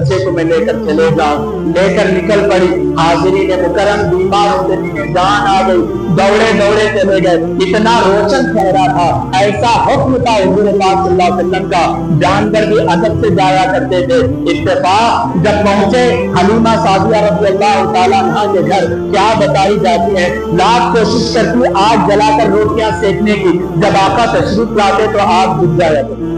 बच्चे को मैं लेकर चले जाऊं। लेकर निकल पड़ी। हाजिरीन मुकर्रम बीमार होते दिखे जान आ गई, दौड़े दौड़े चले गए। इतना रोशन चेहरा था, ऐसा हुक्म था हुजूर पाक सल्लल्लाहु अलैहि वसल्लम का, जानवर भी अदब से जाया करते थे। इत्तेफाक जब पहुंचे हलीमा सादिया रज़ियल्लाहु ताला अन्हा के घर, क्या बताई जाती है, लाख कोशिश करती आग जलाकर रोटियां सेकने की, जब आका तशरीफ लाते तो आग बुझ जाया करती।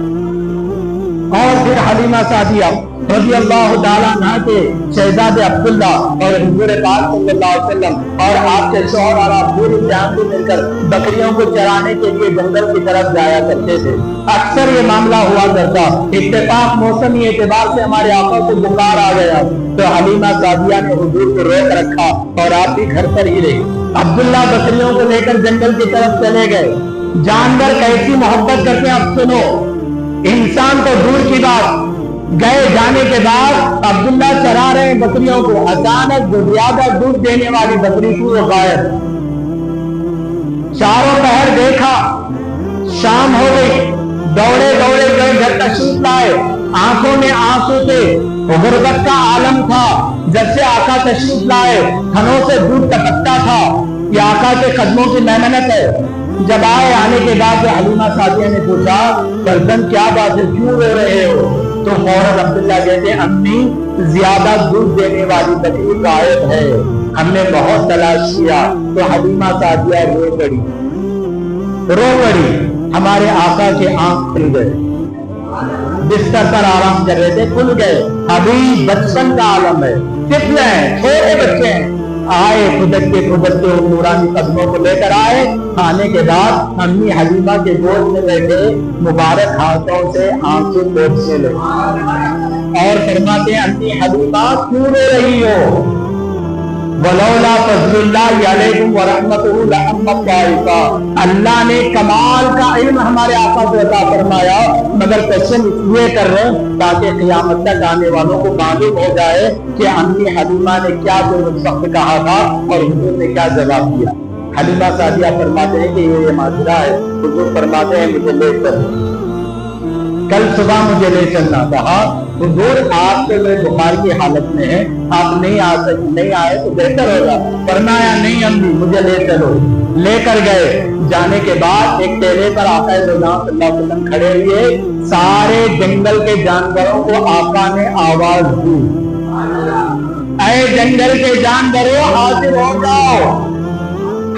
और फिर हलीमा सादिया रज़ियल्लाहु ताला अन्हा के शहजादे अब्दुल्ला और हुजूर पाक सल्लल्लाहु अलैहि वसल्लम और आपके शौहर और आप पूरी फैमिली मिलकर बकरियों को चराने के लिए जंगल की तरफ जाया करते थे। अक्सर ये मामला हुआ करता। इत्तेफाक मौसमी एतबार से हमारे आका को बुखार आ गया तो हलीमा सादिया ने हुजूर को रोक रखा और आप भी घर पर ही रहे। अब्दुल्ला बकरियों को लेकर जंगल की तरफ चले गए। जानवर कैसी मोहब्बत करते हैं अब सुनो, इंसान तो दूर की बात, गए जाने के बाद अब्दुल्ला चरा रहे बकरियों को, अचानक जो ज्यादा दूध देने वाली बकरी थी वो गायब। चारों पहर देखा, शाम हो गई, दौड़े दौड़े गए घर तशरीफ लाए, आंखों में आंसू थे, गुर्बत का आलम था। जब से आका तशरीफ लाए थनों से दूध टपकता था, ये आका के कदमों की मेहनत है। जब आए, आने के बाद हलीमा सादिया ने पूछा, गर्दन क्या बात है, क्यों रो रहे हो? तो फौरन अब्दुल्ला कहते हैं, अम्मी ज्यादा दूध देने वाली बकरी गायब है, हमने बहुत तलाश किया। तो हलीमा सादिया रो पड़ी। हमारे आका के आंख खुल गए, बिस्तर पर आराम कर रहे थे, खुल गए। अभी बचपन का आलम है, तिफल है, छोटे बच्चे हैं। आए खुदकते नूरानी कदमों को लेकर आए। आने के बाद अम्मी हलीमा के गोद में बैठे मुबारक हाथों से आंसू पोंछने लगे और फरमाते हैं, अम्मी हलीमा क्यों रो रही हो? वलौला फज़लुल्लाहि अलैकुम व रहमतुहु लअम्मा ताइफा, अल्लाह ने कमाल का इल्म हमारे आका को अता फरमाया, मगर क्वेश्चन इसलिए कर रहे हैं ताकि क़यामत तक आने वालों को मालूम हो जाए कि अम्मी हलीमा ने क्या जो वक्त कहा था और हुजूर ने क्या जवाब दिया। हलीमा सादिया फरमाते हैं कि ये माजरा है। हुजूर फरमाते हैं, मुझे ले चलो, कल सुबह मुझे ले चलना था। हुजूर आप तो मेरे बुखार की हालत में है, आप नहीं आए तो बेहतर होगा। फरमाया, नहीं अम्मी मुझे ले चलो। लेकर गए। जाने के बाद एक टेले पर आका सल्लल्लाहु अलैहि वसल्लम खड़े हुए। सारे जंगल के जानवरों को आका ने आवाज दी, ऐ जंगल के जानवरों हाजिर हो जाओ।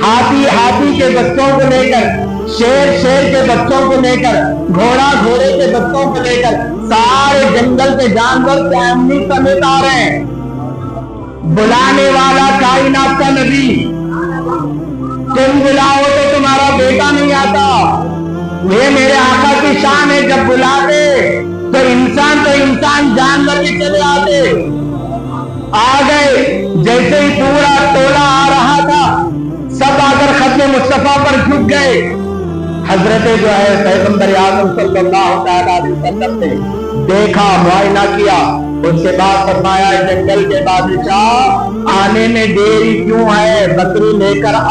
हाथी के बच्चों को लेकर, शेर के बच्चों को लेकर, घोड़े के बच्चों को लेकर सारे जंगल के जानवर फैमिली समेत आ रहे हैं। बुलाने वाला कायनात का नबी, तुम बुलाओ तो तुम्हारा बेटा नहीं आता। ये मेरे आका की शान है, जब बुलाते तो इंसान जानवर भी चले आते। आ गए। जैसे ही पूरा टोला आ रहा था, सब आकर खत्म मुस्तफा पर झुक गए। हजरत जो है पैगंबर आज़म सल्लल्लाहु अलैहि वसल्लम ने देखा, मुआयना किया, उसके बाद फरमाया, जंगल के बादशाह आने में देरी क्यों है, बकरी लेकर आ।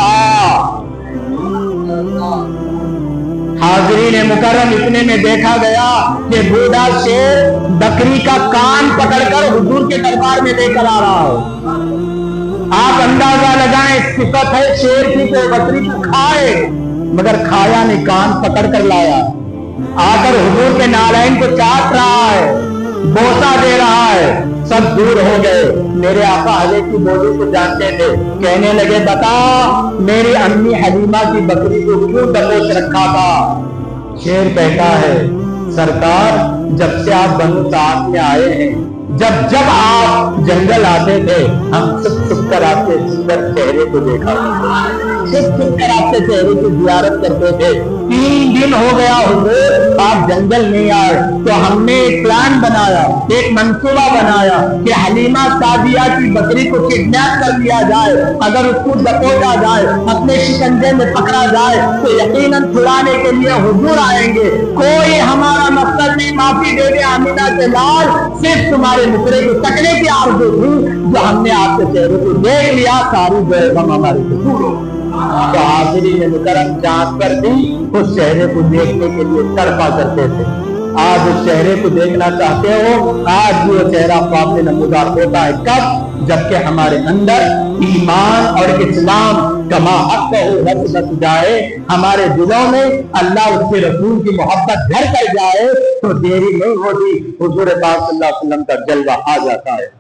हाज़रीन मुकर्रम, इतने में देखा गया कि बूढ़ा शेर बकरी का कान पकड़कर हुजूर के दरबार में लेकर आ रहा है। आप अंदाजा लगाएं, सिफत है शेर की तो बकरी को खाए, मगर खाया नहीं, कान पकड़ कर लाया। आकर हुजूर के नालैन को चाट रहा है, बोसा दे रहा है। सब दूर हो गए। मेरे आका हले की बोली को जानते थे। कहने लगे, बता मेरी अम्मी हलीमा की बकरी को क्यों दबोच रखा था? शेर कहता है, सरकार जब से आप बनु साद में आए हैं, जब आप जंगल आते थे, हम छुप कर आपके सुंदर चेहरे को देखा, छुप कर आपके चेहरे की जियारत करते थे। 3 दिन हो गया हुजूर आप जंगल नहीं आए, तो हमने एक प्लान बनाया, एक मंसूबा बनाया कि हलीमा सादिया की बकरी को किडनैप कर लिया जाए। अगर उसको दबोचा जाए, अपने शिकंजे में पकड़ा जाए, तो यकीनन छुड़ाने के लिए हुजूर आएंगे। कोई हमारा मकसद नहीं, माफी दे दे आमिना के लाल, सिर्फ तुम्हारे मुखरे को तकने की आरज़ू थी, जो हमने आपके चेहरे को देख लिया, सारी बेगम हमारी तो हाज़िरीन मुकर्रम जांच कर दी, उस चेहरे को देखने के लिए तड़पा करते थे। آج اس چہرے کو دیکھنا چاہتے ہو، آج بھی وہ چہرہ خواب میں نمودار ہوتا ہے۔ کب؟ جبکہ ہمارے اندر ایمان اور اسلام کما حق رس جائے، ہمارے دلوں میں اللہ اس کے رسول کی محبت گھر کر جائے، تو دیری نہیں ہوتی، حضور پاک صلی اللہ علیہ وسلم کا جلوہ آ جاتا ہے۔